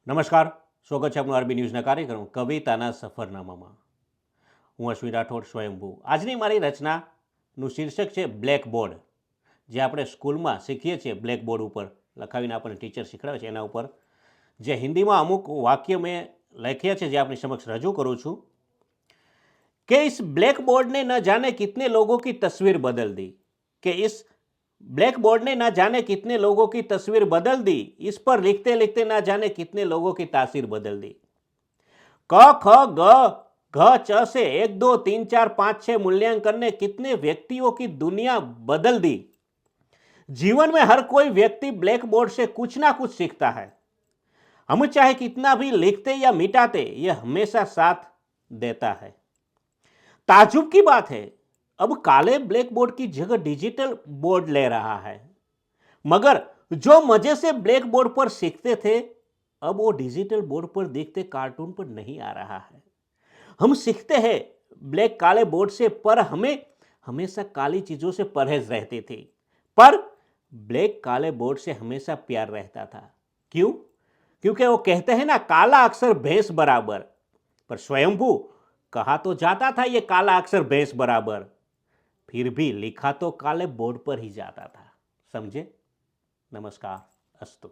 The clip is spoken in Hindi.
નમસ્કાર, સ્વાગત છે આપનું આરબી ન્યૂઝના કાર્યક્રમ કવિતાના સફરનામામાં. હું અશ્વિન રાઠોડ સ્વયંભૂ. આજની મારી રચનાનું શીર્ષક છે બ્લેક બોર્ડ. જે આપણે સ્કૂલમાં શીખીએ છીએ બ્લેક બોર્ડ ઉપર લખાવીને આપણને ટીચર શીખવાડે છે, એના ઉપર જે હિન્દીમાં અમુક વાક્ય મેં લખ્યા છે જે આપણી સમક્ષ રજૂ કરું છું કે इस ब्लैक बोर्ड ने न जाने कितने लोगों की तस्वीर बदल दी, कि इस ब्लैक बोर्ड ने न जाने कितने लोगों की तस्वीर बदल दी, इस पर लिखते लिखते न जाने कितने लोगों की तासीर बदल दी. क ख ग घ च से 1 2 3 4 5 6 मूल्यांकन ने कितने व्यक्तियों की दुनिया बदल दी. जीवन में हर कोई व्यक्ति ब्लैक बोर्ड से कुछ ना कुछ सीखता है. हम चाहे कितना भी लिखते या मिटाते, यह हमेशा साथ देता है. ताजुब की बात है, अब काले ब्लैक बोर्ड की जगह डिजिटल बोर्ड ले रहा है. मगर जो मजे से ब्लैक बोर्ड पर सीखते थे, अब वो डिजिटल बोर्ड पर देखते कार्टून पर नहीं आ रहा है. हम सीखते हैं ब्लैक काले बोर्ड से, पर हमें हमेशा काली चीजों से परहेज रहती थी. पर ब्लैक काले बोर्ड से हमेशा प्यार रहता था. क्यों? क्योंकि वो कहते हैं ना, काला अक्षर भैंस बराबर. पर स्वयंभू कहा तो जाता था ये काला अक्षर भैंस बराबर, फिर भी लिखा तो काले बोर्ड पर ही जाता था. समझे? नमस्कार, अस्तु.